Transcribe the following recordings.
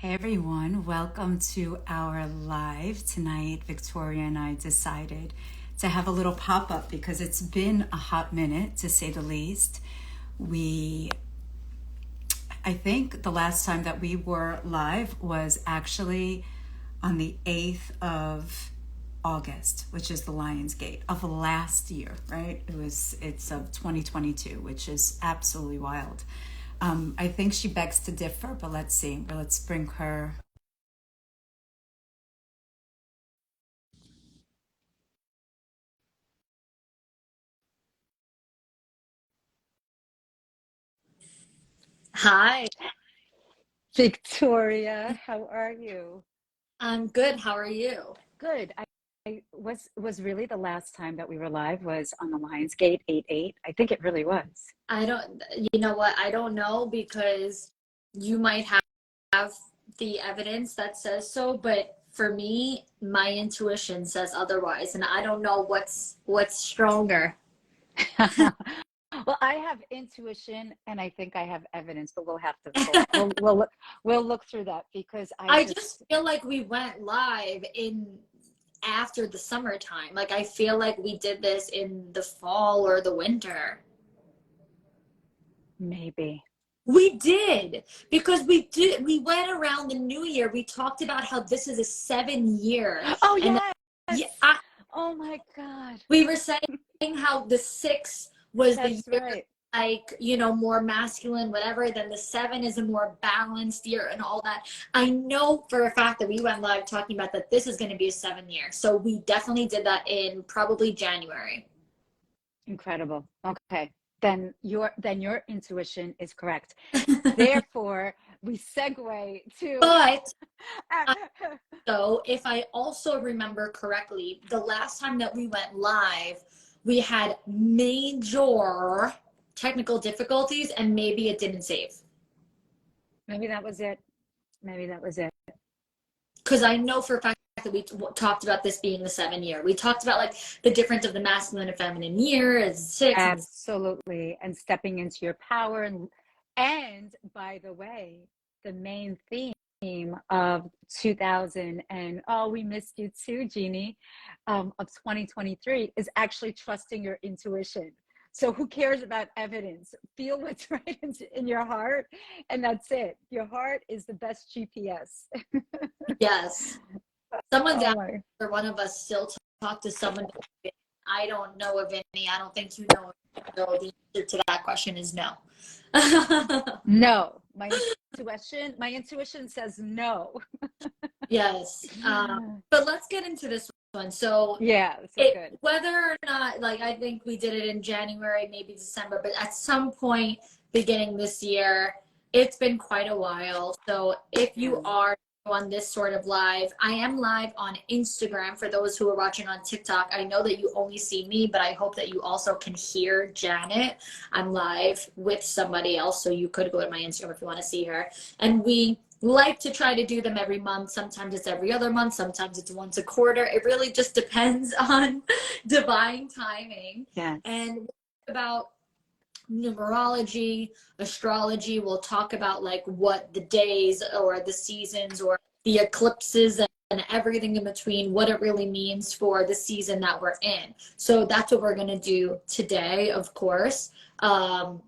Hey everyone, welcome to our live. Tonight, Victoria and I decided to have a little pop up because it's been a hot minute to say the least. I think the last time that we were live was actually on the 8th of August, which is the Lion's Gate of last year, right? It's of 2022, which is absolutely wild. I think she begs to differ, but let's see. Let's bring her. Hi, Victoria, how are you? I'm good. How are you? Good. I was really the last time that we were live was on the Lionsgate 8-8. I think it really was. I don't, you know what? I don't know because you might have the evidence that says so, but for me, my intuition says otherwise, and I don't know what's stronger. Well, I have intuition and I think I have evidence, but we'll have to we'll look through that because I I just just feel like we went live in after the summertime. Like I feel like we did this in the fall or the winter. maybe. We did because we went around the new year. We talked about how this is a 7 year Oh, and yes. yeah, Oh my God. we were saying how the six was the That's year right. like, you know, more masculine, whatever. Then the seven is a more balanced year and all that. I know for a fact that we went live talking about that this is going to be a 7 year. So we definitely did that in probably January. Incredible. Okay. Then your intuition is correct. Therefore, we segue to But so if I also remember correctly, the last time that we went live, we had major technical difficulties and maybe it didn't save. maybe that was it. Maybe that was it. Because I know for a fact that we talked about this being the 7 year. We talked about like the difference of the masculine and feminine year as six and Absolutely. And stepping into your power and by the way, the main theme of 2000 and oh, we missed you too, Jeannie, of 2023 is actually trusting your intuition. So who cares about evidence? Feel what's right in your heart, and that's it. Your heart is the best GPS. yes. Someone's Oh asked my. for one of us still to talk to someone. I don't know of any. I don't think you know. So the answer to that question is no. No, my intuition says no. Yes. But let's get into this one. So Yeah, this is good. whether or not, like, I think we did it in January, maybe December, but at some point beginning this year, it's been quite a while. So if you Yeah. are on this sort of live, I am live on Instagram for those who are watching on TikTok. I know that you only see me, but I hope that you also can hear Janet. I'm live with somebody else, so you could go to my Instagram if you want to see her. And we like to try to do them every month. Sometimes it's every other month, sometimes it's once a quarter. It really just depends on divine timing. Yes. And about numerology, astrology. We'll talk about like what the days or the seasons or the eclipses and everything in between, what it really means for the season that we're in. So that's what we're going to do today, of course. And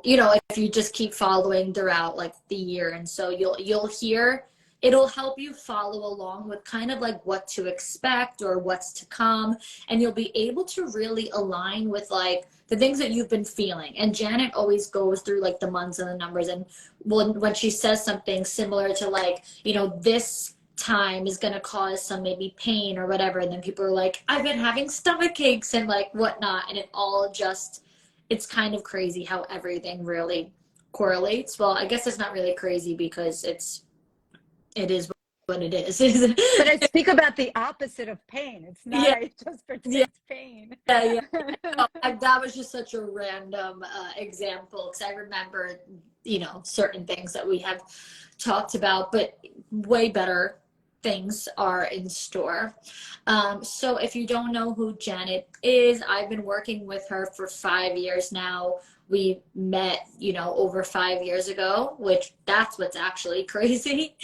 you know, if you just keep following throughout like the year, and so you'll hear, it'll help you follow along with kind of like what to expect or what's to come, and you'll be able to really align with like the things that you've been feeling. And Janet always goes through like the months and the numbers, and when she says something similar to like, you know, this time is going to cause some maybe pain or whatever, and then people are like, I've been having stomach aches and like whatnot, and it all just, it's kind of crazy how everything really correlates. Well, I guess it's not really crazy because it is what it is. But I speak about the opposite of pain. It's not Yeah, I just yeah, predict pain. yeah, yeah. No, that was just such a random example because I remember, you know, certain things that we have talked about, but way better things are in store. So if you don't know who Janet is, I've been working with her for 5 years now. we met, you know, over 5 years ago, which that's what's actually crazy.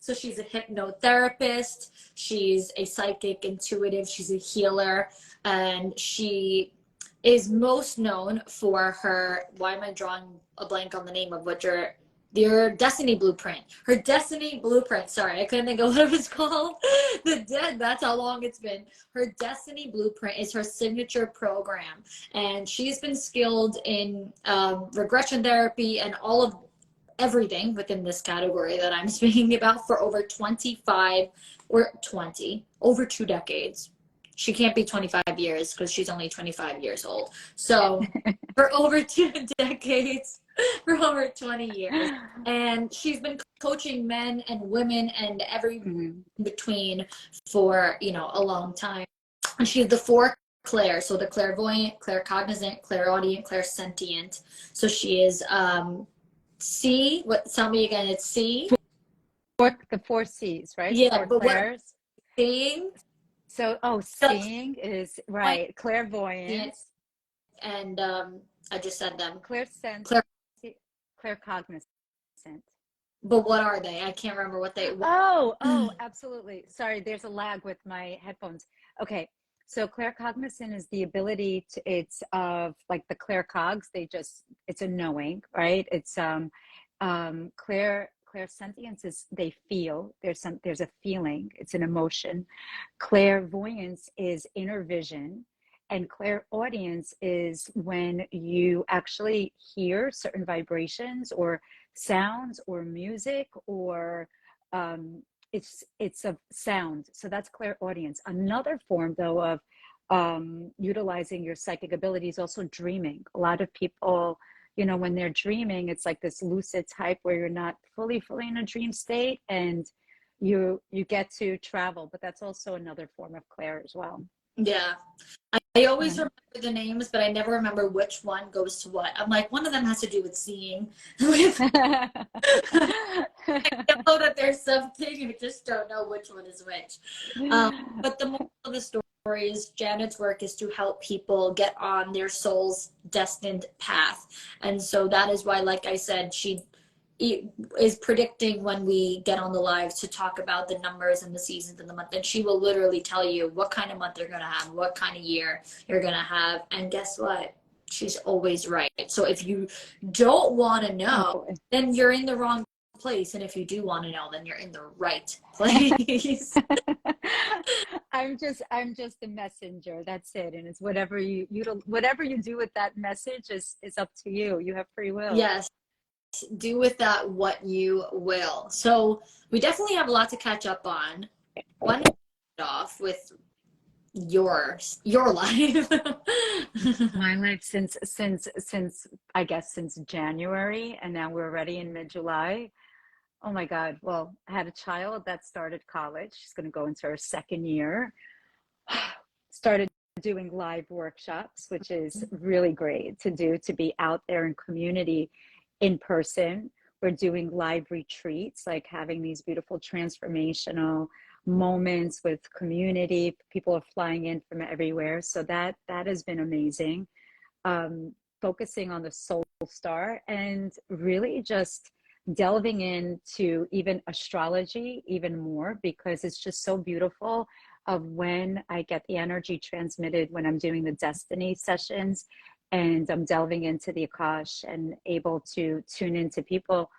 So she's a hypnotherapist, she's a psychic intuitive, she's a healer, and she is most known for her, why am I drawing a blank on the name of what your destiny blueprint, her destiny blueprint, sorry, I couldn't think of what it was called. That's how long it's been. Her destiny blueprint is her signature program, and she's been skilled in regression therapy and all of everything within this category that I'm speaking about for over 25 or 20, over 2 decades. She can't be 25 years because she's only 25 years old. So for over 2 decades, for over 20 years. And she's been coaching men and women and every in between for, you know, a long time. And she's the four clairs, so the clairvoyant, claircognizant, clairaudient, clairsentient. So she is C, what, tell me again, it's C? The four C's, right? Yeah, Four but clairs. what, seeing? So, seeing is, right, clairvoyance. And I just said them. Claircognizant. But what are they? I can't remember what they. Oh, absolutely. Sorry, there's a lag with my headphones. Okay, so claircognizant is the ability to. It's like the claircogs. It's a knowing, right? It's clairsentience is they feel. There's a feeling. It's an emotion. Clairvoyance is inner vision. And clairaudience is when you actually hear certain vibrations or sounds or music, or it's a sound. So that's clairaudience. Another form, though, of utilizing your psychic ability is also dreaming. A lot of people, you know, when they're dreaming, it's like this lucid type where you're not fully in a dream state, and you get to travel. But that's also another form of clair as well. Yeah. I always remember the names, but I never remember which one goes to what. I'm like, one of them has to do with seeing. I know that there's something, you just don't know which one is which. But the moral of the story is Janet's work is to help people get on their soul's destined path. And so that is why, like I said, she is predicting when we get on the live to talk about the numbers and the seasons and the month, and she will literally tell you what kind of month you're going to have, what kind of year you're going to have. And guess what, she's always right. So if you don't want to know, then you're in the wrong place, and if you do want to know, then you're in the right place. I'm just a messenger, that's it. And it's whatever you whatever you do with that message is up to you. You have free will. Yes, do with that what you will. So we definitely have a lot to catch up on. One off with your life. My life since I guess since January, and now we're already in mid-July. Oh my God. Well, I had a child that started college. She's going to go into her second year. Started doing live workshops, which is really great to do, to be out there in community in person. We're doing live retreats, like having these beautiful transformational moments with community. People are flying in from everywhere. So that has been amazing. Focusing on the soul star and really just delving into even astrology even more, because it's just so beautiful of when I get the energy transmitted when I'm doing the destiny sessions, and I'm delving into the Akash and able to tune into people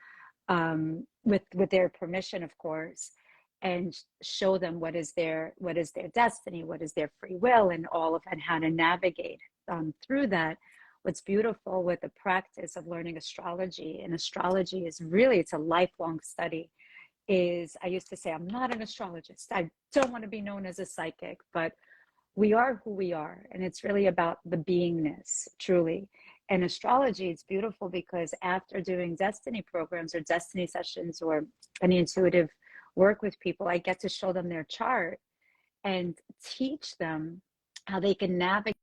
with their permission, of course, and show them what is their destiny, what is their free will, and all of, and how to navigate through that. What's beautiful with the practice of learning astrology, and astrology is really, it's a lifelong study, is I used to say, I'm not an astrologist. I don't want to be known as a psychic, but we are who we are. And it's really about the beingness, truly. And astrology, it's beautiful because after doing destiny programs or destiny sessions or any intuitive work with people, I get to show them their chart and teach them how they can navigate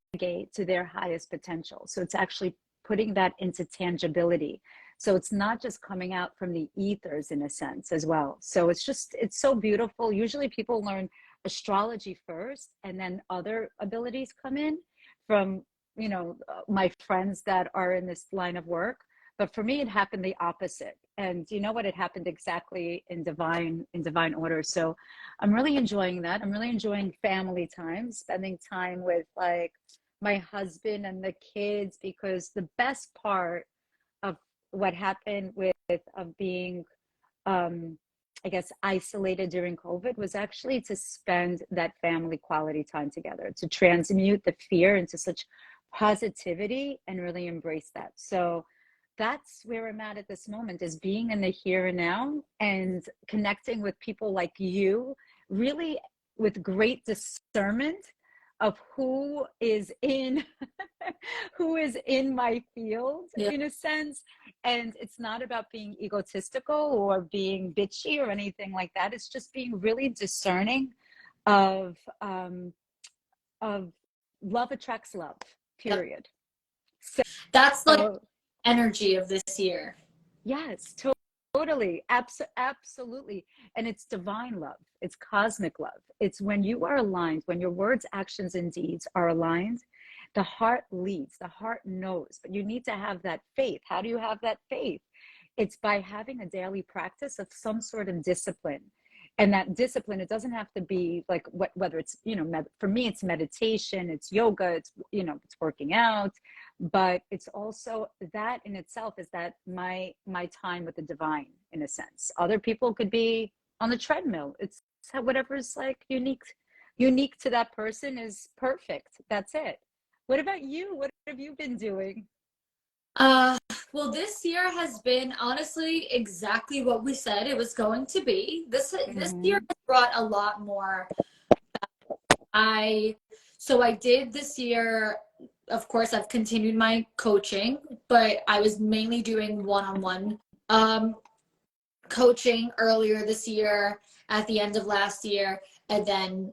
to their highest potential. So it's actually putting that into tangibility. So it's not just coming out from the ethers in a sense as well. So it's so beautiful. Usually people learn astrology first and then other abilities come in from my friends that are in this line of work. But for me, it happened the opposite. And you know what? It happened exactly in divine order. So I'm really enjoying that. I'm really enjoying family time, spending time with like my husband and the kids, because the best part of what happened with of being I guess isolated during COVID was actually to spend that family quality time together, to transmute the fear into such positivity and really embrace that. So that's where I'm at this moment, is being in the here and now and connecting with people like you, really with great discernment of who is in who is in my field, Yeah. in a sense. And it's not about being egotistical or being bitchy or anything like that. It's just being really discerning of of love attracts love, Yep. period. That's like So energy of this year. yes, totally, absolutely. And it's divine love. It's cosmic love. It's when you are aligned, when your words, actions, and deeds are aligned, the heart leads, the heart knows. But you need to have that faith. How do you have that faith? It's by having a daily practice of some sort of discipline. And that discipline, it doesn't have to be like whether it's, for me, it's meditation, it's yoga, it's working out, but it's also that in itself is that my time with the divine, in a sense. Other people could be on the treadmill. It's whatever's like unique to that person is perfect. That's it. What about you? What have you been doing? Uh, well, this year has been honestly exactly what we said it was going to be. This year Mm-hmm. has brought a lot more. I I did this year, of course, I've continued my coaching, but I was mainly doing one-on-one um coaching earlier this year, at the end of last year, and then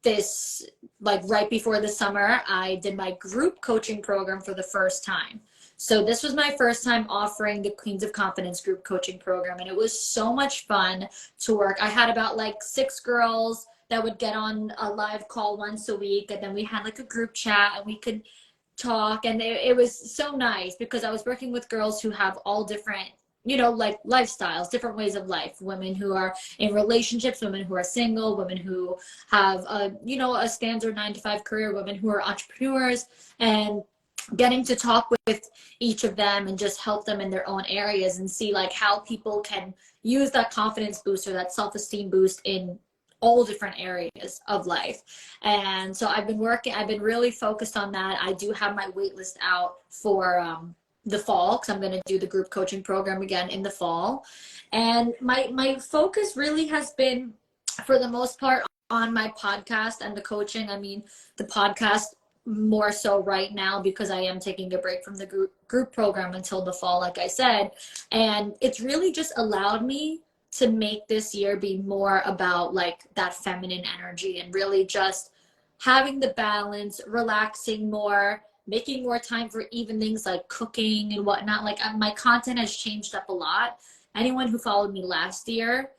this, like right before the summer, I did my group coaching program for the first time. So this was my first time offering the Queens of Confidence group coaching program, and it was so much fun to work. I had about like 6 girls that would get on a live call once a week, and then we had like a group chat and we could talk, and it was so nice because I was working with girls who have all different, like lifestyles, different ways of life, women who are in relationships, women who are single, women who have a standard 9 to 5 career, women who are entrepreneurs, and getting to talk with each of them and just help them in their own areas and see like how people can use that confidence boost or that self-esteem boost in all different areas of life. And so I've been really focused on that. I do have my wait list out for the fall, because I'm going to do the group coaching program again in the fall. And my focus really has been, for the most part, on my podcast and the coaching. I mean, the podcast more so right now because I am taking a break from the group program until the fall, like I said. And it's really just allowed me to make this year be more about like that feminine energy and really just having the balance, relaxing more, making more time for even things like cooking and whatnot. Like my content has changed up a lot. Anyone who followed me last year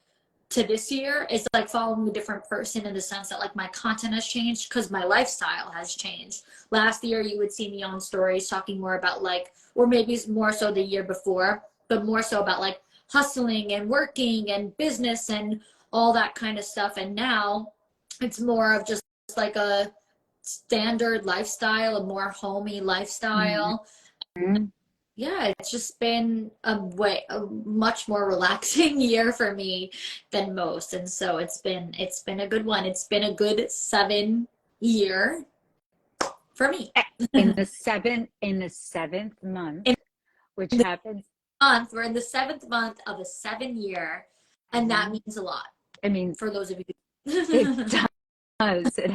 to this year is like following a different person, in the sense that like my content has changed because my lifestyle has changed. Last year you would see me on stories talking more about like, or maybe more so the year before, but more so about like hustling and working and business and all that kind of stuff. And now it's more of just like a standard lifestyle, a more homey lifestyle. Mm-hmm. Yeah, it's just been a much more relaxing year for me than most. And so it's been a good one. It's been a good 7 year for me. In the seventh month, In which the happens, we're in the 7th month of a 7 year, and that mhm, means a lot I mean, for those of it you. does. It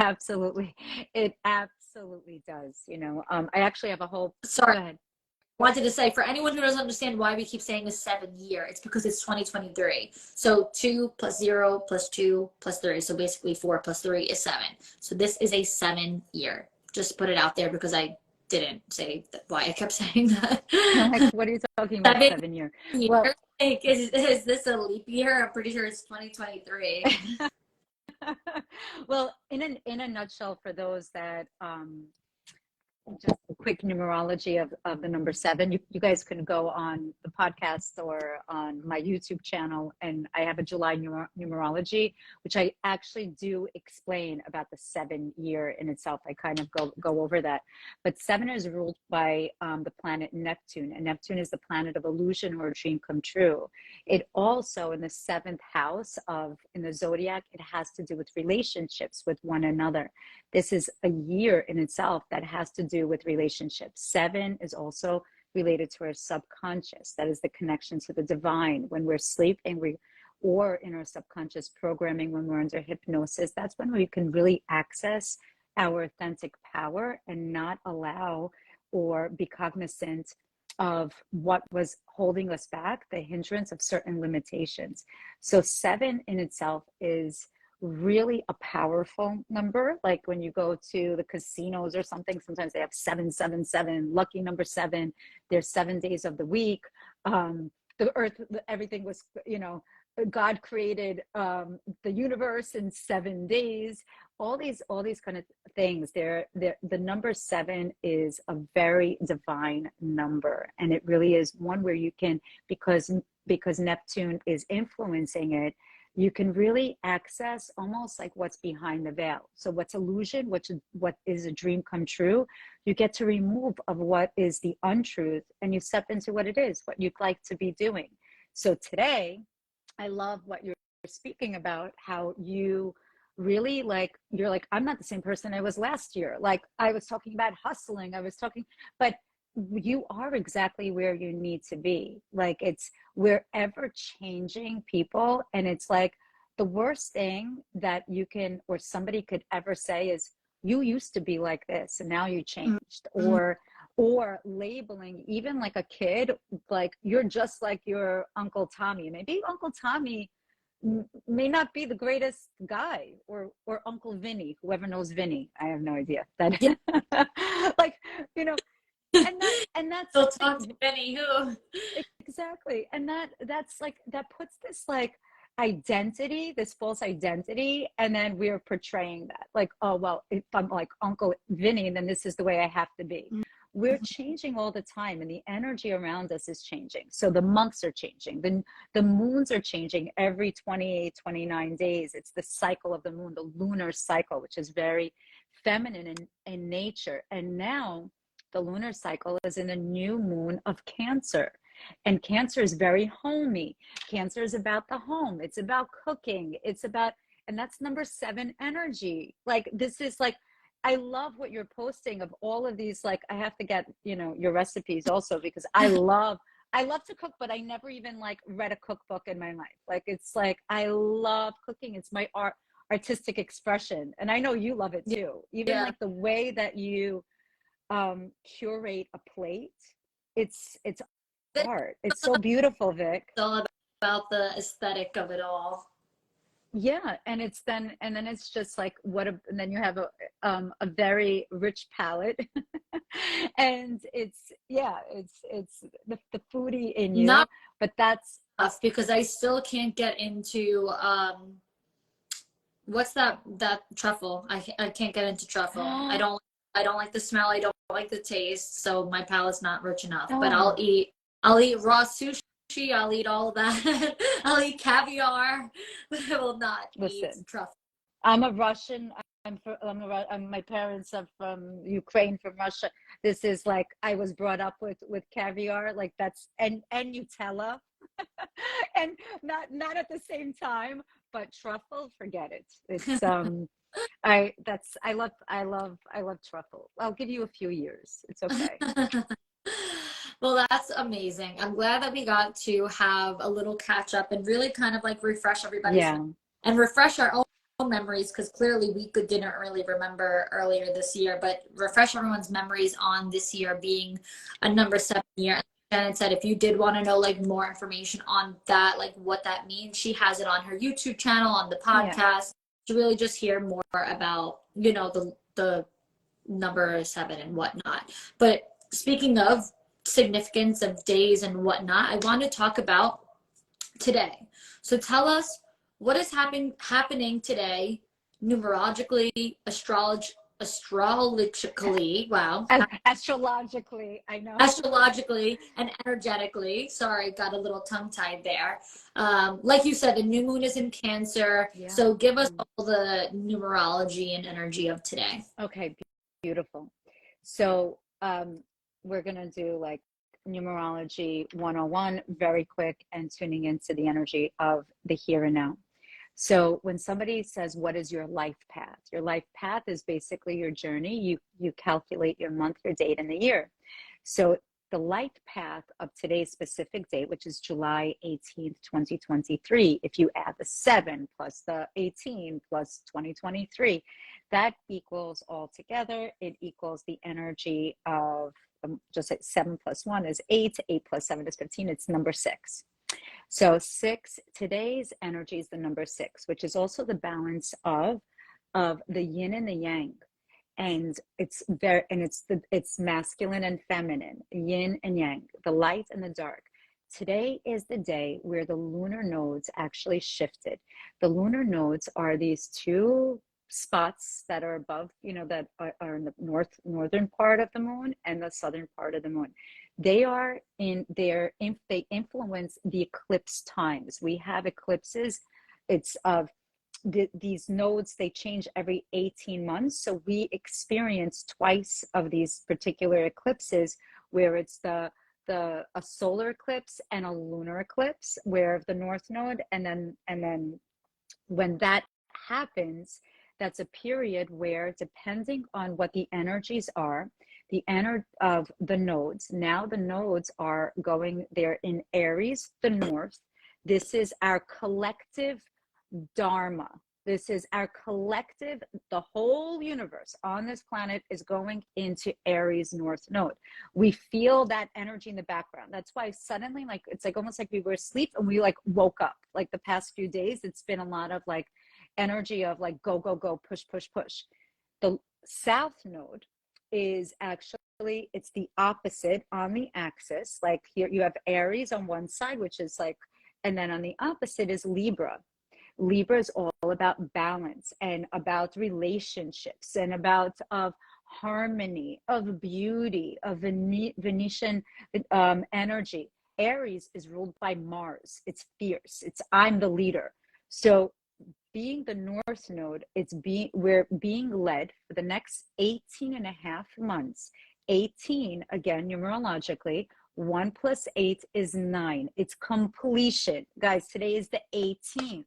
absolutely does. I actually have a whole. Sorry, Go ahead. wanted to say, for anyone who doesn't understand why we keep saying a 7 year, it's because it's 2023. So 2 plus 0 plus 2 plus 3. So basically 4 plus 3 is 7. So this is a 7 year. Just put it out there because I didn't say why I kept saying that. I'm like, what are you talking about? 7 7 year? years. Well, Like, is this a leap year? I'm pretty sure it's 2023. well, in a nutshell, for those that just a quick numerology of the number seven. You guys can go on the podcast or on my YouTube channel, and I have a July numerology, which I actually do explain about the 7 year in itself. I kind of go over that. But seven is ruled by the planet Neptune, and Neptune is the planet of illusion or a dream come true. It also, in the seventh house in the zodiac, it has to do with relationships with one another. This is a year in itself that has to do with relationships. Seven is also related to our subconscious. That is the connection to the divine. When we're sleeping, or in our subconscious programming, when we're under hypnosis, that's when we can really access our authentic power and not allow or be cognizant of what was holding us back, the hindrance of certain limitations. So seven in itself is really a powerful number. Like when you go to the casinos or something, sometimes they have 777, lucky number seven. There's 7 days of the week. The earth, everything was, God created the universe in 7 days. All these kind of things. The number seven is a very divine number, and it really is one where you can, because Neptune is influencing it, you can really access almost like what's behind the veil. So what's illusion, what is a dream come true, you get to remove of what is the untruth, and you step into what it is, what you'd like to be doing. So today, I love what you're speaking about, how you really you're like, I'm not the same person I was last year. Like I was talking about hustling, but you are exactly where you need to be. Like we're ever changing people, and it's like the worst thing that you can or somebody could ever say is, you used to be like this and now you changed. Mm-hmm. Or labeling even like a kid, like you're just like your Uncle Tommy. Maybe Uncle Tommy may not be the greatest guy, or Uncle Vinny, whoever knows Vinny. I have no idea that. Yeah. Like, and that's Still talk to Benny who. exactly. And that's like, that puts this like identity, this false identity, and then we're portraying that like, oh well, if I'm like Uncle Vinny, then this is the way I have to be. We're changing all the time, and the energy around us is changing. So the months are changing, the moons are changing every 28, 29 days. It's the cycle of the moon, the lunar cycle, which is very feminine in nature. And now the lunar cycle is in a new moon of Cancer. And Cancer is very homey. Cancer is about the home. It's about cooking. And that's number seven energy. Like, this is like, I love what you're posting of all of these. Like, I have to get, your recipes also, because I love to cook, but I never even like read a cookbook in my life. Like, it's like, I love cooking. It's my artistic expression. And I know you love it too. Even like the way that you curate a plate. It's art. It's so beautiful, Vic. It's all about the aesthetic of it all. Yeah, and then it's just like and then you have a very rich palate, and it's the foodie in you. Not but that's tough, because I still can't get into what's that truffle. I can't get into truffle. I don't like the smell. I don't like the taste. So my palate's not rich enough. But I'll eat raw sushi. I'll eat all of that. I'll eat caviar, but I will not eat truffle. I'm a Russian. My parents are from Ukraine, from Russia. This is like, I was brought up with caviar, like that's and Nutella, and not at the same time, but truffle, forget it. It's I love truffle. I'll give you a few years. It's okay. Well, that's amazing. I'm glad that we got to have a little catch up and really kind of like refresh everybody's and refresh our own memories, because clearly we didn't really remember earlier this year, but refresh everyone's memories on this year being a number 7 year. And Janet said, if you did want to know like more information on that, like what that means, she has it on her YouTube channel, on the podcast, to really just hear more about, the number 7 and whatnot. But speaking of significance of days and whatnot, I want to talk about today. So tell us what is happening today, numerologically, astrologically, wow, Astrologically, I know. astrologically and energetically. Sorry, got a little tongue tied there. Like you said, the new moon is in Cancer. Yeah. So give us all the numerology and energy of today. Okay, beautiful. So we're going to do like numerology 101 very quick and tuning into the energy of the here and now. So when somebody says, what is your life path? Your life path is basically your journey. You calculate your month, your date, and the year. So the life path of today's specific date, which is July 18th, 2023, if you add the 7 plus the 18 plus 2023, that equals altogether, it equals the energy of, just like 7 plus 1 is 8, 8 plus 7 is 15, it's number 6. So 6, today's energy is the number 6, which is also the balance of the yin and the yang. And it's masculine and feminine, yin and yang, the light and the dark. Today is the day where the lunar nodes actually shifted. The lunar nodes are these two spots that are above, that are in the northern part of the moon and the southern part of the moon. They influence the eclipse times. We have eclipses. It's of these nodes, they change every 18 months. So we experience twice of these particular eclipses, where it's a solar eclipse and a lunar eclipse, where the north node, and then when that happens, that's a period where, depending on what the energies are, the energy of the nodes, now the nodes are going there in Aries, the north. This is our collective Dharma. This is our collective, the whole universe on this planet is going into Aries North Node. We feel that energy in the background. That's why suddenly, like, it's like almost like we were asleep and we like woke up. Like the past few days, it's been a lot of like energy of like go, go, go, push, push, push. The South Node is actually, it's the opposite on the axis. Like here you have Aries on one side, which is like, and then on the opposite is Libra. Libra is all about balance and about relationships and about of harmony, of beauty, of Venetian energy. Aries is ruled by Mars. It's fierce. It's I'm the leader. So being the North Node, we're being led for the next 18 and a half months. 18, again, numerologically, 1 plus 8 is 9. It's completion. Guys, today is the 18th.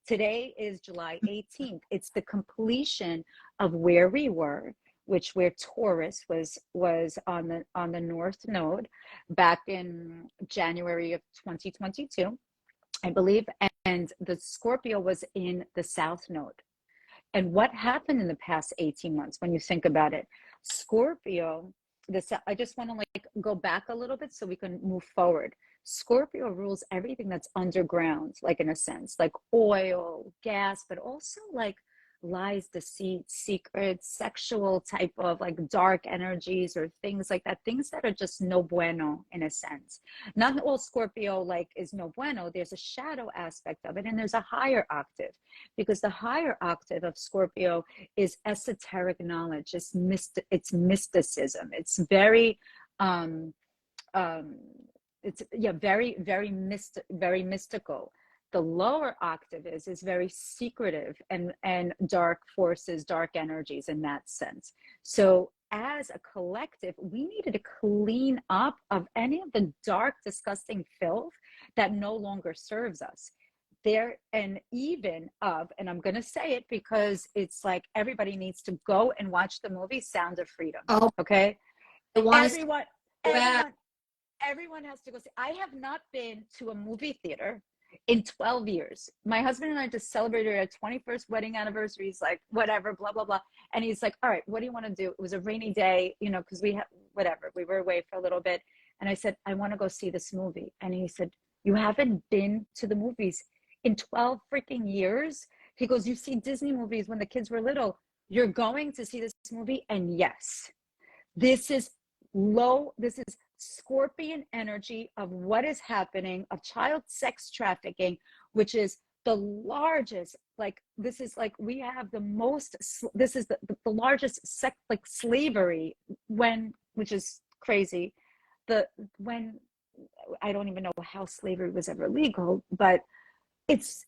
Today is July 18th. It's the completion of where we were, where Taurus was on the North Node back in January of 2022, I believe, and the Scorpio was in the South Node. And what happened in the past 18 months when you think about it? Scorpio, I just want to like go back a little bit so we can move forward. Scorpio rules everything that's underground, like in a sense, like oil, gas, but also like lies, deceit, secrets, sexual type of like dark energies or things like that, things that are just no bueno in a sense. Not all Scorpio like is no bueno. There's a shadow aspect of it, and there's a higher octave, because the higher octave of Scorpio is esoteric knowledge. It's mysticism. It's very it's very mystical. The lower octave is very secretive and dark forces, dark energies in that sense. So as a collective, we needed to clean up of any of the dark, disgusting filth that no longer serves us. There, and even of, and I'm going to say it because it's like everybody needs to go and watch the movie Sound of Freedom. Oh, okay? everyone, Everyone has to go see. I have not been to a movie theater in 12 years. My husband and I just celebrated our 21st wedding anniversary. He's like, whatever, blah, blah, blah. And he's like, all right, what do you want to do? It was a rainy day, because we were away for a little bit. And I said, I want to go see this movie. And he said, you haven't been to the movies in 12 freaking years? He goes, you see Disney movies when the kids were little. You're going to see this movie? And yes, this is Scorpion energy of what is happening, of child sex trafficking, which is the largest, like, this is like, we have the most, this is the largest like slavery, when, which is crazy. When, I don't even know how slavery was ever legal, but it's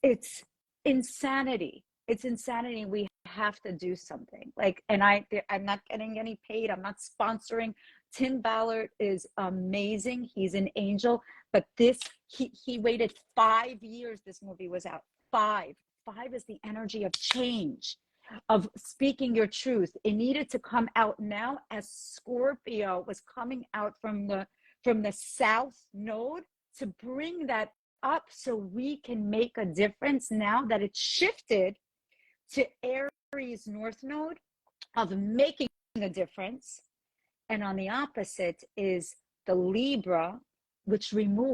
insanity. It's insanity. We have to do something. Like, and I'm not getting any paid. I'm not sponsoring. Tim Ballard is amazing. He's an angel. But this, he waited 5 years. This movie was out. Five is the energy of change, of speaking your truth. It needed to come out now, as Scorpio was coming out from the south node, to bring that up so we can make a difference now that it's shifted to Aries North Node, of making a difference. And on the opposite is the Libra, which removes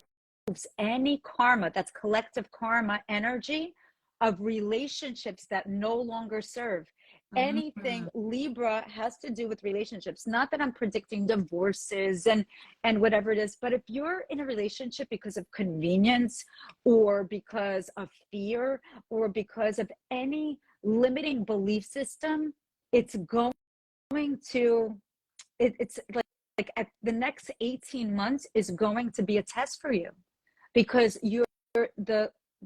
any karma, that's collective karma energy of relationships that no longer serve. Anything Libra has to do with relationships. Not that I'm predicting divorces and whatever it is, but if you're in a relationship because of convenience, or because of fear, or because of any limiting belief system, it's going to, it's like at the next 18 months is going to be a test for you, because you're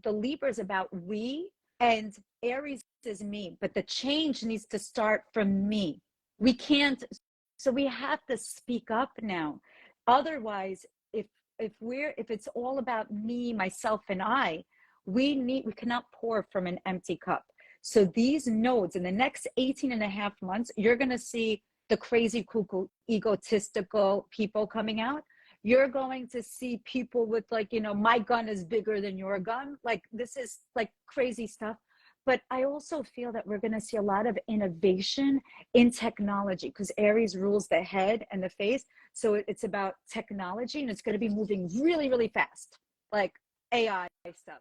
the Libra is about we, and Aries is me, but the change needs to start from me. We can't, so we have to speak up now. Otherwise, if it's all about me, myself, and I, we cannot pour from an empty cup. So these nodes in the next 18 and a half months, you're going to see the crazy, cuckoo, egotistical people coming out. You're going to see people with, like, you know, my gun is bigger than your gun. Like, this is like crazy stuff. But I also feel that we're going to see a lot of innovation in technology, because Aries rules the head and the face. So it's about technology, and it's going to be moving really, really fast, like AI stuff.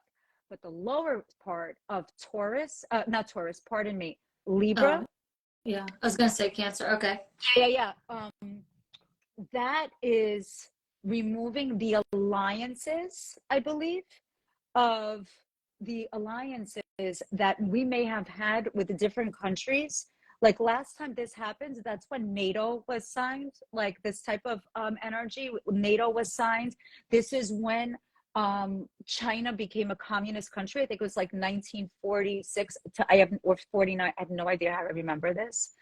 But the lower part of Taurus, not Taurus, pardon me, Libra. Yeah, I was going to say Cancer. Okay. Yeah. That is removing the alliances, I believe, of the alliances that we may have had with different countries. Like, last time this happened, that's when NATO was signed. Like, this type of energy, NATO was signed. This is when China became a communist country. I think it was like 1946 or 49. I have no idea how I remember this.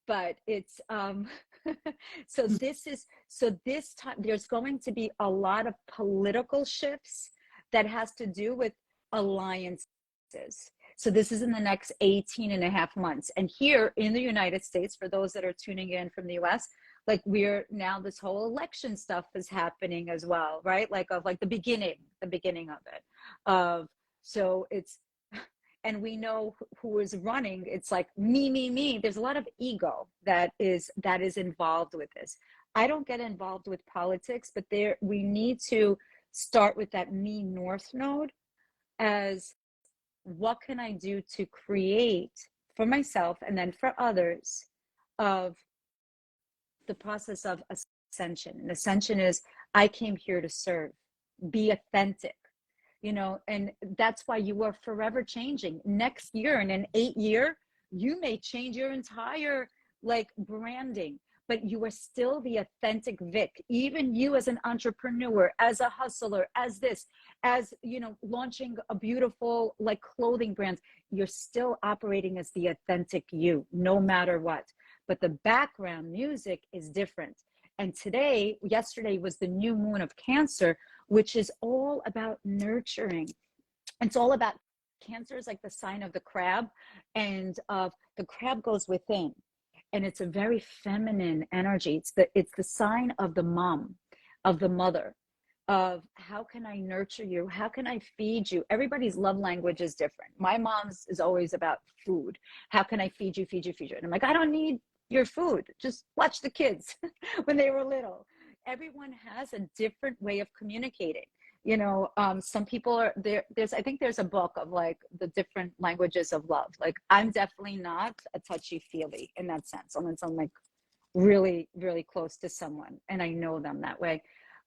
But it's so this time there's going to be a lot of political shifts that has to do with alliances. So this is in the next 18 and a half months. And here in the United States, for those that are tuning in from the US, like, we're now, this whole election stuff is happening as well, right? Like, of like the beginning of it. So it's, and we know who is running. It's like me. There's a lot of ego that is involved with this. I don't get involved with politics, but we need to start with that me North Node, as what can I do to create for myself and then for others, of the process of ascension. And ascension is, I came here to serve, be authentic, you know, and that's why you are forever changing. Next year, in an 8-year, you may change your entire, like, branding, but you are still the authentic Vic. Even you as an entrepreneur, as a hustler, as you know, launching a beautiful, like, clothing brand, you're still operating as the authentic you, no matter what. But the background music is different. And yesterday was the new moon of Cancer, which is all about nurturing. It's all about, Cancer is like the sign of the crab, and the crab goes within, and it's a very feminine energy. It's the sign of the mom, of the mother, of how can I nurture you? How can I feed you? Everybody's love language is different. My mom's is always about food. How can I feed you? And I'm like, I don't need your food. Just watch the kids when they were little. Everyone has a different way of communicating. You know, some people are there. I think there's a book of, like, the different languages of love. Like, I'm definitely not a touchy-feely in that sense, unless I'm, like, really, really close to someone and I know them that way.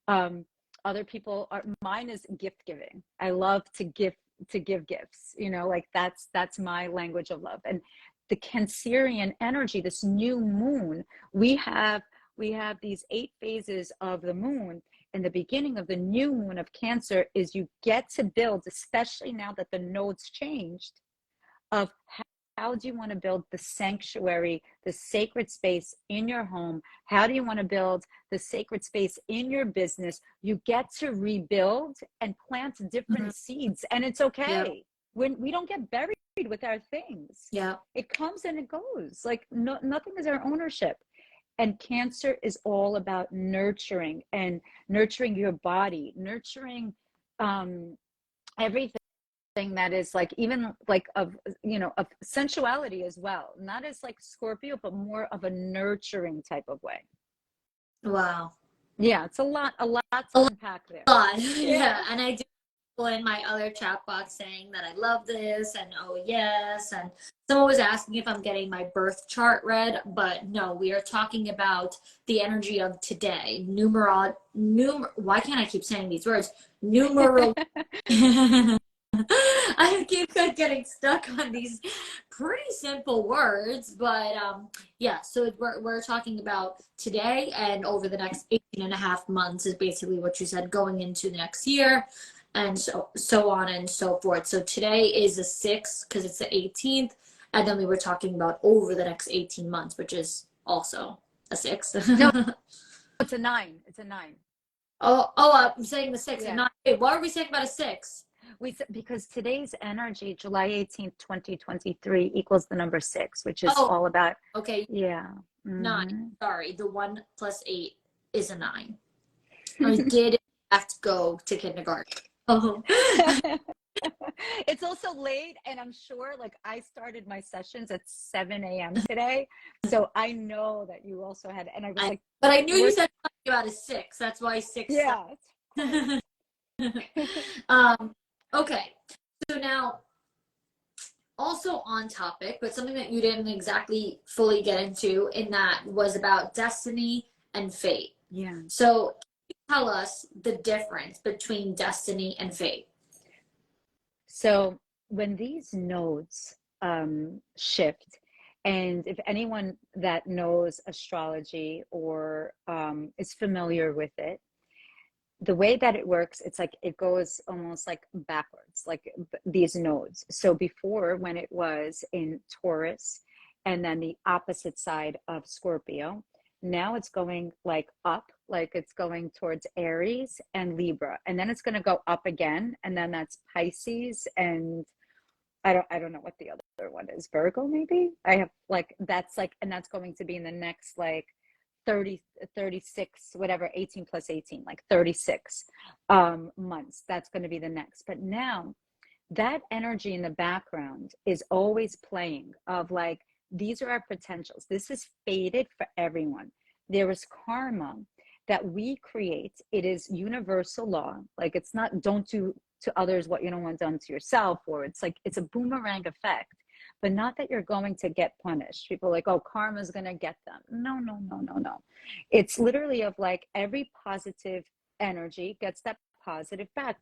Other people mine is gift giving. I love to to give gifts, you know, like that's my language of love. And the Cancerian energy, this new moon, we have these 8 phases of the moon, and the beginning of the new moon of Cancer is you get to build, especially now that the nodes changed, of how do you want to build the sanctuary, the sacred space in your home? How do you want to build the sacred space in your business? You get to rebuild and plant different seeds, and it's okay. Yeah. When we don't get buried with our things. Yeah. It comes and it goes. Like nothing is our ownership. And Cancer is all about nurturing, and nurturing your body, nurturing everything that is like, even like of, you know, of sensuality as well, not as like Scorpio, but more of a nurturing type of way. Wow. Yeah, it's a lot to unpack there. A lot. Yeah. And I do in my other chat box saying that I love this and oh yes, and someone was asking if I'm getting my birth chart read, but no, we are talking about the energy of today. Why can't I keep saying these words? I keep getting stuck on these pretty simple words, but yeah, so we're talking about today and over the next 18 and a half months is basically what you said, going into the next year, and so on and so forth. So today is the 6th because it's the 18th, and then we were talking about over the next 18 months, which is also a 6. No, it's a 9. It's a 9. I'm saying the 6 and Yeah. 9. Wait, why are we saying about a 6? Because today's energy, July 18th, 2023, equals the number 6, which is all about. Okay. Yeah. 9. Sorry, the 1 plus 8 is a 9. I did have to go to kindergarten. Oh. It's also late, and I'm sure, like, I started my sessions at 7 a.m. today, so I know that you also had, and I was like, but I knew you said something about a 6. That's why 6. Yeah. Okay. So now, also on topic, but something that you didn't exactly fully get into, in that was about destiny and fate. Yeah. So can you tell us the difference between destiny and fate? So when these nodes shift, and if anyone that knows astrology or is familiar with it, the way that it works, it's like it goes almost like backwards, like these nodes. So before, when it was in Taurus and then the opposite side of Scorpio, now it's going like up, like it's going towards Aries and Libra, and then it's going to go up again, and then that's Pisces, and I don't know what the other one is, Virgo maybe. I have like, that's like, and that's going to be in the next like 30, 36, whatever, 18 plus 18, like 36 months. That's going to be the next. But now that energy in the background is always playing of like, these are our potentials. This is fated for everyone. There is karma that we create. It is universal law. Like, it's not, don't do to others what you don't want done to yourself, or it's like, it's a boomerang effect. But not that you're going to get punished. People are like, oh, karma's going to get them. No, no, no, no, no. It's literally of like, every positive energy gets that positive back.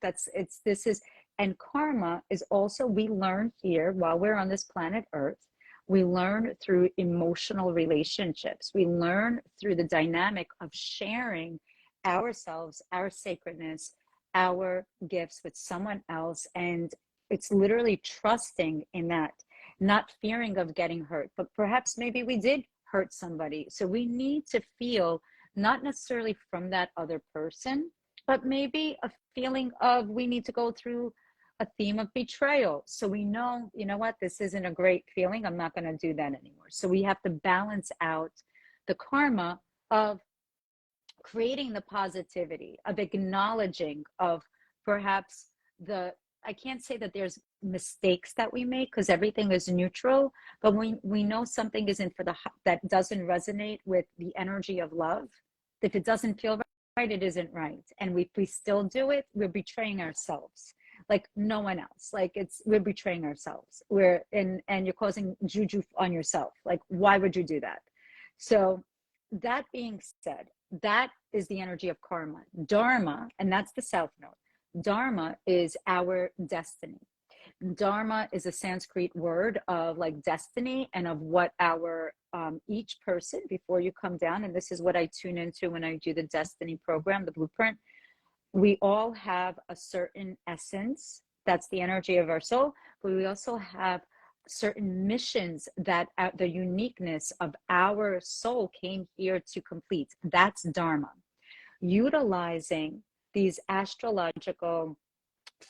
And karma is also, we learn here while we're on this planet Earth, we learn through emotional relationships. We learn through the dynamic of sharing ourselves, our sacredness, our gifts with someone else. And it's literally trusting in that, not fearing of getting hurt, but perhaps maybe we did hurt somebody. So we need to feel, not necessarily from that other person, but maybe a feeling of, we need to go through a theme of betrayal. So we know, you know what, this isn't a great feeling. I'm not going to do that anymore. So we have to balance out the karma of creating the positivity, of acknowledging of perhaps I can't say that there's mistakes that we make, because everything is neutral, but we know something isn't that doesn't resonate with the energy of love. If it doesn't feel right, it isn't right. And if we still do it, we're betraying ourselves like no one else. Like, we're betraying ourselves. And you're causing juju on yourself. Like, why would you do that? So that being said, that is the energy of karma. Dharma, and that's the south node. Dharma is our destiny. Dharma is a Sanskrit word of like destiny and of what our each person, before you come down, and this is what I tune into when I do the destiny program, the blueprint, we all have a certain essence. That's the energy of our soul, but we also have certain missions that the uniqueness of our soul came here to complete. That's Dharma. Utilizing these astrological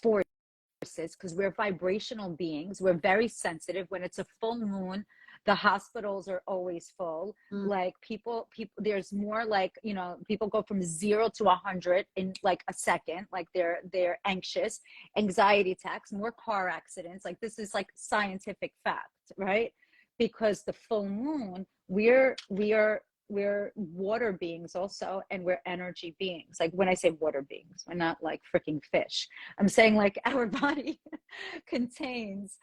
forces, because we're vibrational beings, we're very sensitive. When it's a full moon, the hospitals are always full. Like people, there's more, like, you know, people go from 0 to 100 in like a second. Like they're anxious, anxiety attacks, more car accidents. Like this is like scientific fact, right? Because the full moon, we're water beings also, and we're energy beings. Like when I say water beings, we're not like freaking fish. I'm saying like our body contains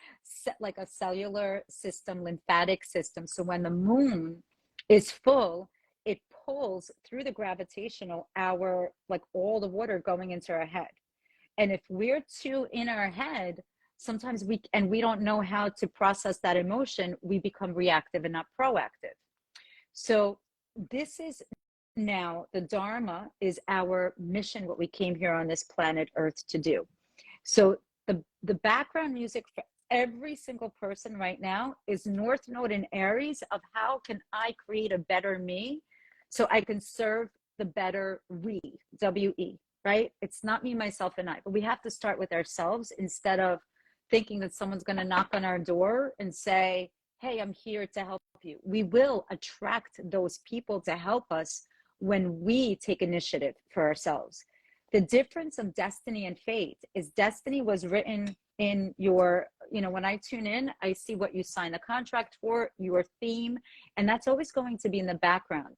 like a cellular system, lymphatic system. So when the moon is full, it pulls through the gravitational hour, like all the water going into our head. And if we're too in our head, sometimes we don't know how to process that emotion, we become reactive and not proactive. So this is now the Dharma is our mission, what we came here on this planet Earth to do. So the background music for every single person right now is North Node in Aries of how can I create a better me so I can serve the better we, W-E, right? It's not me, myself, and I, but we have to start with ourselves instead of thinking that someone's going to knock on our door and say, hey, I'm here to help you. We will attract those people to help us when we take initiative for ourselves. The difference of destiny and fate is destiny was written in your, you know, when I tune in, I see what you sign the contract for, your theme, and that's always going to be in the background.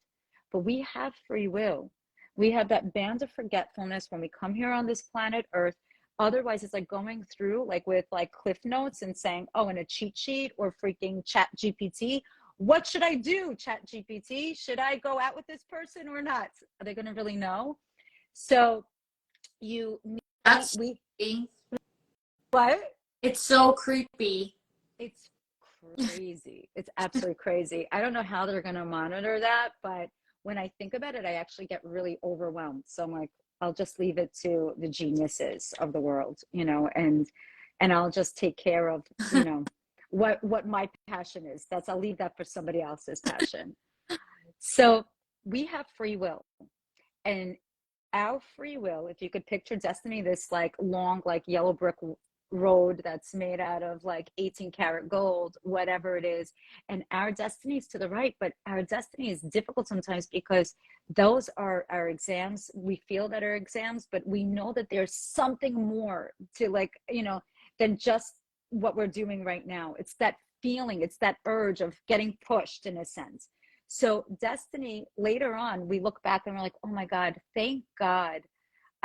But we have free will. We have that band of forgetfulness when we come here on this planet Earth. Otherwise, it's like going through like with like Cliff Notes and saying, oh, in a cheat sheet or freaking Chat GPT, what should I do, Chat GPT? Should I go out with this person or not? Are they going to really know? So That's creepy. What? It's so creepy. It's crazy. It's absolutely crazy. I don't know how they're going to monitor that, but when I think about it, I actually get really overwhelmed. So I'm like, I'll just leave it to the geniuses of the world, you know, and I'll just take care of, you know, what my passion is. I'll leave that for somebody else's passion. So we have free will, and our free will, if you could picture destiny, this like long, like yellow brick road that's made out of like 18 karat gold, whatever it is. And our destiny is to the right, but our destiny is difficult sometimes because those are our exams. We feel that are exams, but we know that there's something more to, like, you know, than just what we're doing right now. It's that feeling, it's that urge of getting pushed in a sense. So destiny, later on, we look back and we're like, oh my God, thank God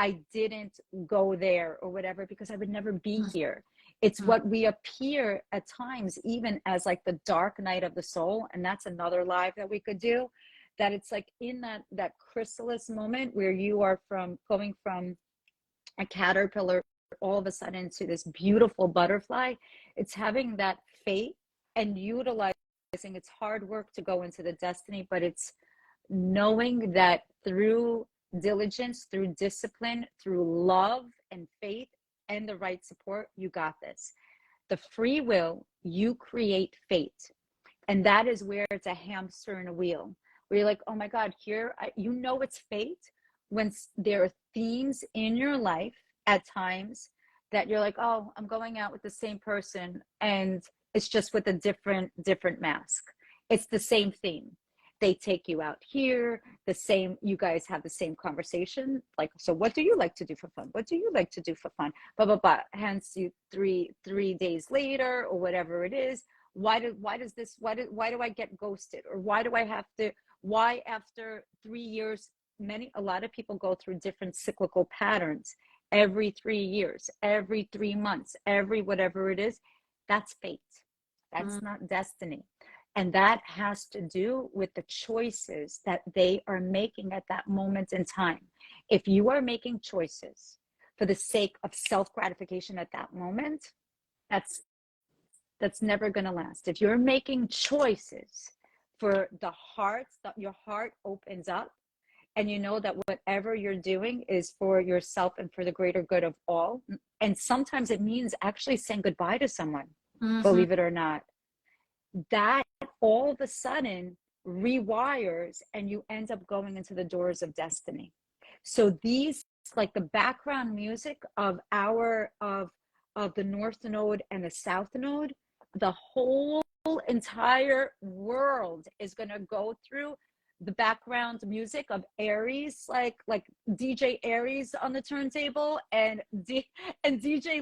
I didn't go there or whatever, because I would never be here. It's what we appear at times, even as like the dark night of the soul. And that's another live that we could do, that it's like in that chrysalis moment where you are going from a caterpillar all of a sudden to this beautiful butterfly. It's having that faith and utilizing it's hard work to go into the destiny, but it's knowing that through diligence, through discipline, through love and faith and the right support, you got this. The free will, you create fate. And that is where it's a hamster in a wheel, where you're like, oh my God, here, you know it's fate when there are themes in your life at times that you're like, oh, I'm going out with the same person and it's just with a different mask. It's the same theme. They take you out here, you guys have the same conversation. Like, so what do you like to do for fun? What do you like to do for fun? Blah, blah, blah. Hence you three days later or whatever it is. Why do I get ghosted? Or why after 3 years, a lot of people go through different cyclical patterns every 3 years, every 3 months, every whatever it is. That's fate. That's not destiny. And that has to do with the choices that they are making at that moment in time. If you are making choices for the sake of self-gratification at that moment, That's that's never going to last. If you're making choices for the heart, that your heart opens up, and you know that whatever you're doing is for yourself and for the greater good of all. And sometimes it means actually saying goodbye to someone, believe it or not. That all of a sudden rewires, and you end up going into the doors of destiny. So these, like the background music of the North Node and the South Node, the whole entire world is going to go through the background music of Aries, like DJ Aries on the turntable, and DJ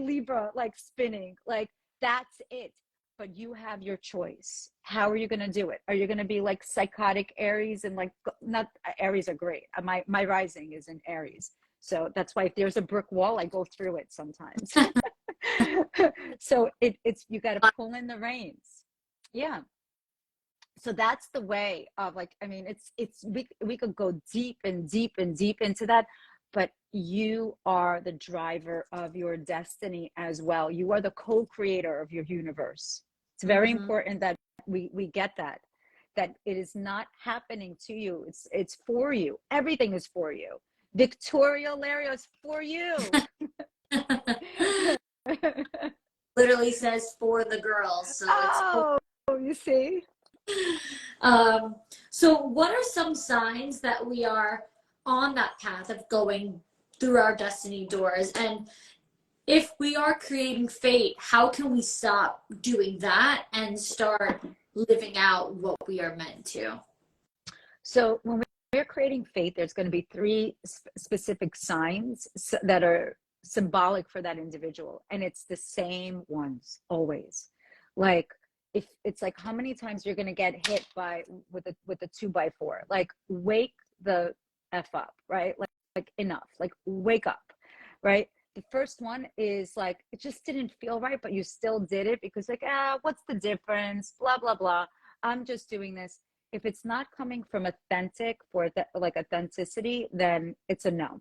Libra like spinning. Like that's it. But you have your choice. How are you going to do it? Are you going to be like psychotic Aries and like, not Aries are great. My rising is in Aries. So that's why if there's a brick wall, I go through it sometimes. So it's, you got to pull in the reins. Yeah. So that's the way of, like, I mean, we could go deep and deep and deep into that, but you are the driver of your destiny as well. You are the co-creator of your universe. It's very important that we get that it is not happening to you. It's for you. Everything is for you. Victoria Lario is for you. Literally says for the girls. So oh, you see? So what are some signs that we are on that path of going through our destiny doors? And if we are creating fate, how can we stop doing that and start living out what we are meant to? So when we're creating fate, there's going to be three specific signs that are symbolic for that individual, and it's the same ones always. Like, if it's like, how many times you're going to get hit with a 2x4? Like, wake the F up, right? Like enough, like wake up, right? The first one is like, it just didn't feel right, but you still did it because like, what's the difference? Blah, blah, blah. I'm just doing this. If it's not coming from authenticity, then it's a no.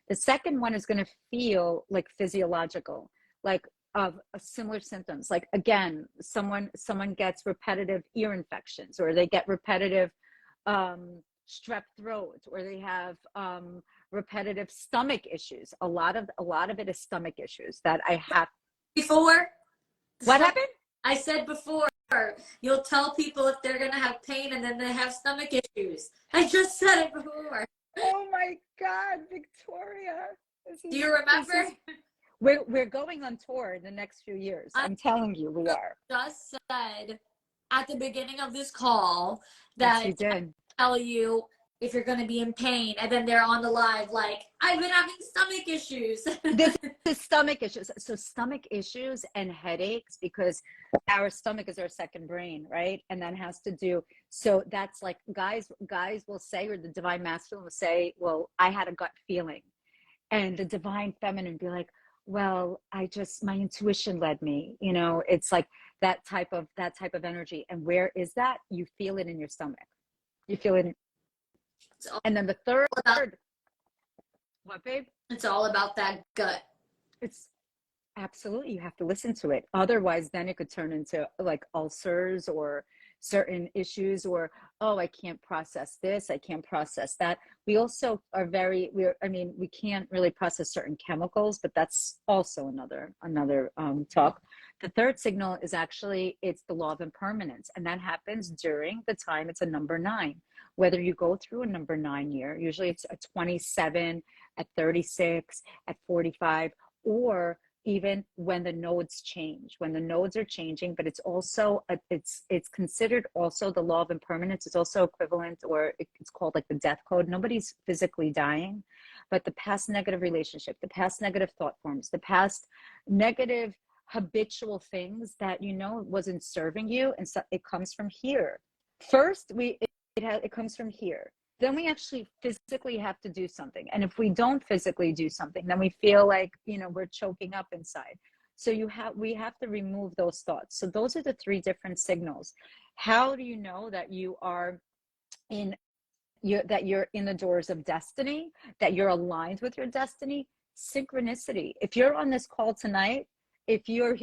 The second one is going to feel like physiological, like of similar symptoms. Like, again, someone gets repetitive ear infections, or they get repetitive strep throat, or they have repetitive stomach issues. A lot of it is stomach issues that I have. Before? What happened? I said before, you'll tell people if they're going to have pain and then they have stomach issues. I just said it before. Oh my God, Victoria. Do you remember? We're going on tour in the next few years. I'm telling you, we are. Just said at the beginning of this call that yes, you did. I tell you if you're going to be in pain, and then they're on the live like, I've been having stomach issues. This is stomach issues. So stomach issues and headaches, because our stomach is our second brain, right? And that has to do, so that's like, guys will say, or the divine masculine will say, well, I had a gut feeling. And the divine feminine be like, well, my intuition led me, it's like that type of energy. And where is that? You feel it in your stomach. You feel it. And then the third, what, babe? It's all about that gut. It's absolutely, you have to listen to it. Otherwise, then it could turn into like ulcers or certain issues, or, oh, I can't process this, I can't process that. We also are we can't really process certain chemicals, but that's also another talk. The third signal is actually, it's the law of impermanence, and that happens during the time it's a number 9. Whether you go through a number 9 year, usually it's a 27, at 36, at 45, or even when the nodes change, when the nodes are changing. But it's also it's considered also the law of impermanence. It's also equivalent, or it's called like the death code. Nobody's physically dying, but the past negative relationship, the past negative thought forms, the past negative habitual things that wasn't serving you, and so it comes from here. First, it comes from here. Then we actually physically have to do something. And if we don't physically do something, then we feel like, we're choking up inside. So we have to remove those thoughts. So those are the 3 different signals. How do you know that you're in the doors of destiny, that you're aligned with your destiny? Synchronicity. If you're on this call tonight, if you're,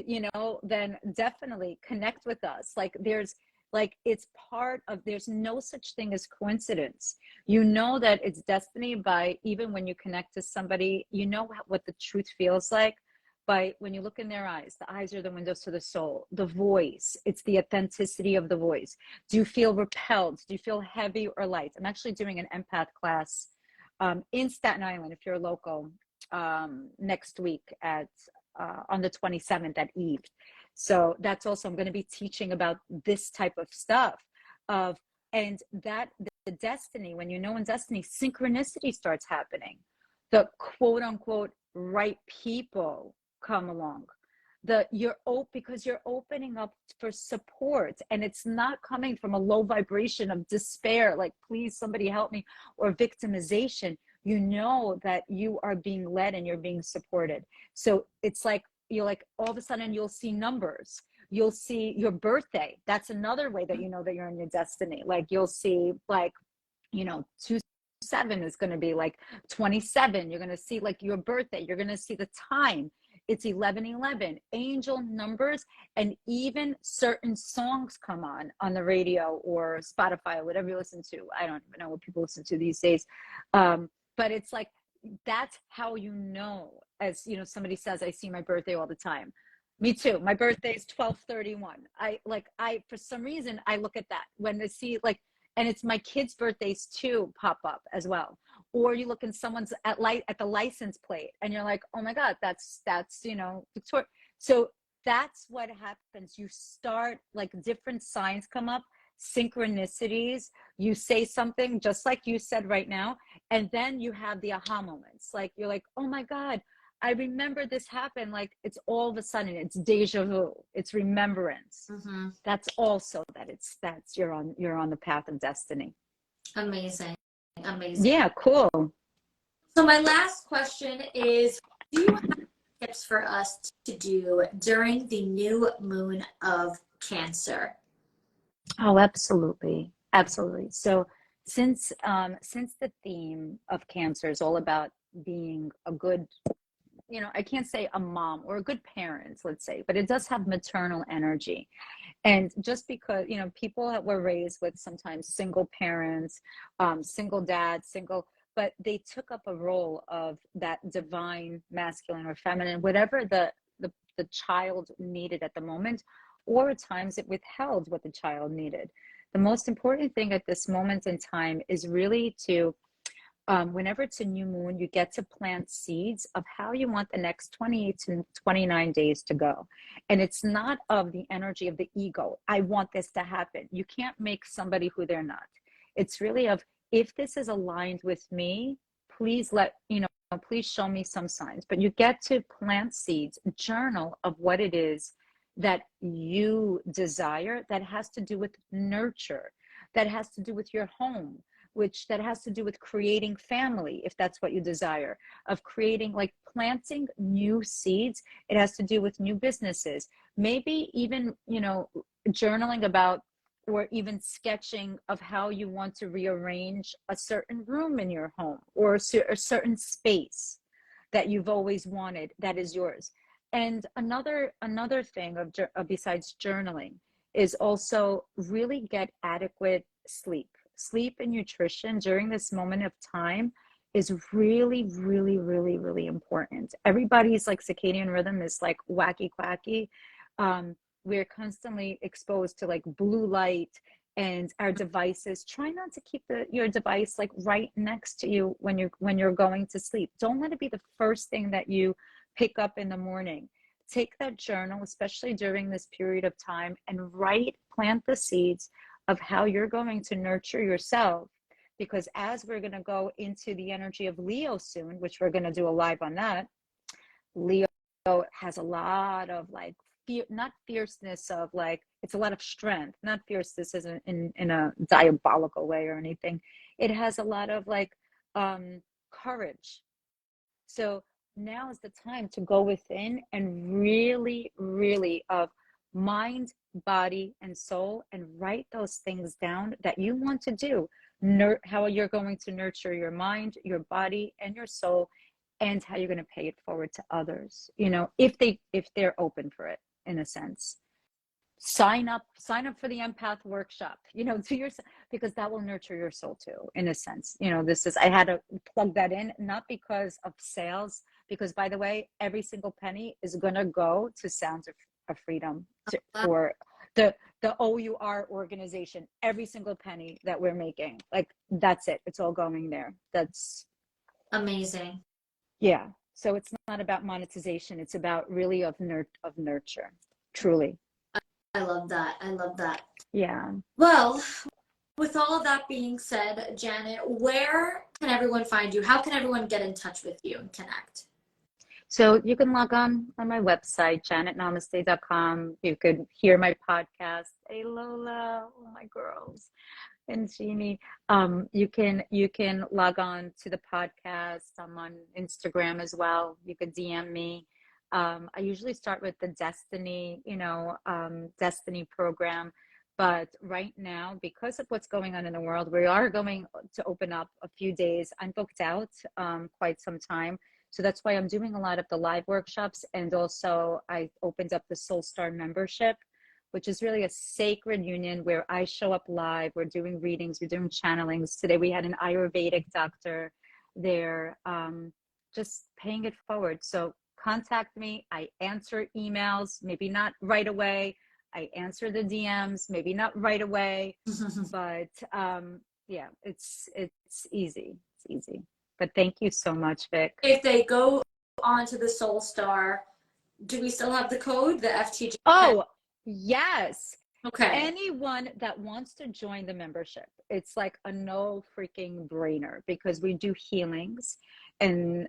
then definitely connect with us. Like it's part of, there's no such thing as coincidence. That it's destiny by, even when you connect to somebody, what the truth feels like by when you look in their eyes. The eyes are the windows to the soul. The voice, it's the authenticity of the voice. Do you feel repelled? Do you feel heavy or light? I'm actually doing an empath class in Staten Island, if you're local, next week on the 27th at Eve. So that's also, I'm going to be teaching about this type of stuff and that the destiny, when in destiny, synchronicity starts happening. The quote unquote right people come along. Because you're opening up for support, and it's not coming from a low vibration of despair, like please somebody help me, or victimization. That you are being led and you're being supported. So it's like, all of a sudden you'll see numbers, you'll see your birthday. That's another way that that you're in your destiny. Like you'll see 27 is going to be like 27. You're going to see like your birthday. You're going to see the time. It's 11:11. Angel numbers, and even certain songs come on the radio or Spotify or whatever you listen to. I don't even know what people listen to these days. But it's like, that's how as somebody says, I see my birthday all the time. Me too. My birthday is 12/31. I for some reason I look at that when I see and it's my kids' birthdays too pop up as well. Or you look in someone's at the license plate and you're like, oh my God, that's Victoria. So that's what happens. You start, like, different signs come up, synchronicities. You say something just like you said right now, and then you have the aha moments. Like you're like, oh my God, I remember this happened. Like it's all of a sudden, it's deja vu, it's remembrance. Mm-hmm. That's also you're on the path of destiny. Amazing. Yeah, cool. So my last question is, do you have tips for us to do during the new moon of Cancer? Oh, absolutely. Absolutely. So since the theme of Cancer is all about being a good, I can't say a mom or a good parent, let's say, but it does have maternal energy. And just because, people that were raised with sometimes single parents, single dads, but they took up a role of that divine masculine or feminine, whatever the child needed at the moment, or at times it withheld what the child needed. The most important thing at this moment in time is really to, whenever it's a new moon, you get to plant seeds of how you want the next 28 to 29 days to go. And it's not of the energy of the ego. I want this to happen. You can't make somebody who they're not. It's really of, if this is aligned with me, please please show me some signs. But you get to plant seeds, journal of what it is that you desire, that has to do with nurture, that has to do with your home, that has to do with creating family, if that's what you desire, of creating, like planting new seeds. It has to do with new businesses, maybe even, journaling about, or even sketching of how you want to rearrange a certain room in your home, or a certain space that you've always wanted that is yours. And another thing of besides journaling is also really get adequate sleep. Sleep and nutrition during this moment of time is really, really, really, really important. Everybody's like circadian rhythm is like wacky quacky. We're constantly exposed to like blue light and our devices. Try not to keep your device like right next to you when you're going to sleep. Don't let it be the first thing that you pick up in the morning. Take that journal, especially during this period of time, and plant the seeds of how you're going to nurture yourself. Because as we're going to go into the energy of Leo soon, which we're going to do a live on that, Leo has a lot of like not fierceness of like, it's a lot of strength, not fierceness as in a diabolical way or anything. It has a lot of like courage. So now is the time to go within and really, really of mind, body, and soul, and write those things down that you want to do. How you're going to nurture your mind, your body, and your soul and how you're going to pay it forward to others, if they're open for it, in a sense. Sign up for the empath workshop, to your, because that will nurture your soul too, in a sense. I had to plug that in, not because of sales, because, by the way, every single penny is going to go to Sounds of Freedom, for the OUR organization. Every single penny that we're making, like, that's it. It's all going there. That's amazing. Yeah. So it's not about monetization. It's about really of nurture, truly. I love that. I love that. Yeah. Well, with all of that being said, Janet, where can everyone find you? How can everyone get in touch with you and connect? So you can log on my website, janetnamaste.com. You could hear my podcast. Hey, Lola, oh, my girls, and Jeannie. You can log on to the podcast. I'm on Instagram as well. You could DM me. I usually start with the Destiny, Destiny program. But right now, because of what's going on in the world, we are going to open up a few days. I'm booked out quite some time. So that's why I'm doing a lot of the live workshops. And also I opened up the Soul Star membership, which is really a sacred union where I show up live. We're doing readings, we're doing channelings. Today we had an Ayurvedic doctor there, just paying it forward. So contact me. I answer emails, maybe not right away. I answer the DMs, maybe not right away, but yeah, it's easy. It's easy. But thank you so much, Vic. If they go onto the Soul Star, do we still have the code, the FTG? Oh, yes. Okay. Anyone that wants to join the membership, it's like a no freaking brainer, because we do healings, we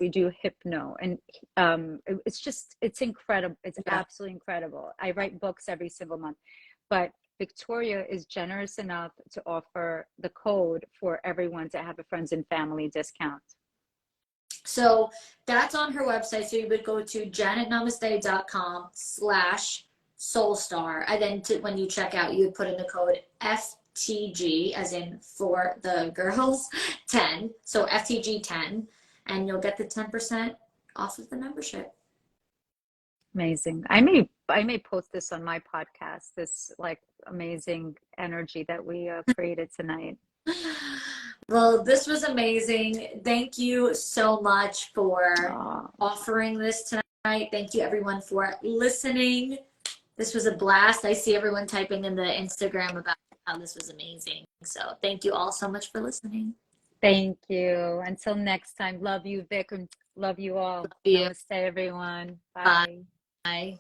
do hypno, and it's incredible. It's absolutely incredible. I write books every single month, but Victoria is generous enough to offer the code for everyone to have a friends and family discount. So that's on her website. So you would go to janetnamaste.com/soulstar. And then when you check out, you would put in the code FTG, as in for the girls, 10. So FTG 10, and you'll get the 10% off of the membership. Amazing. I may post this on my podcast, this like amazing energy that we created tonight. Well, this was amazing. Thank you so much for offering this tonight. Thank you, everyone, for listening. This was a blast. I see everyone typing in the Instagram about how this was amazing. So thank you all so much for listening. Thank you. Until next time. Love you, Vic, and love you all. Love you. Namaste, everyone. Bye. Bye.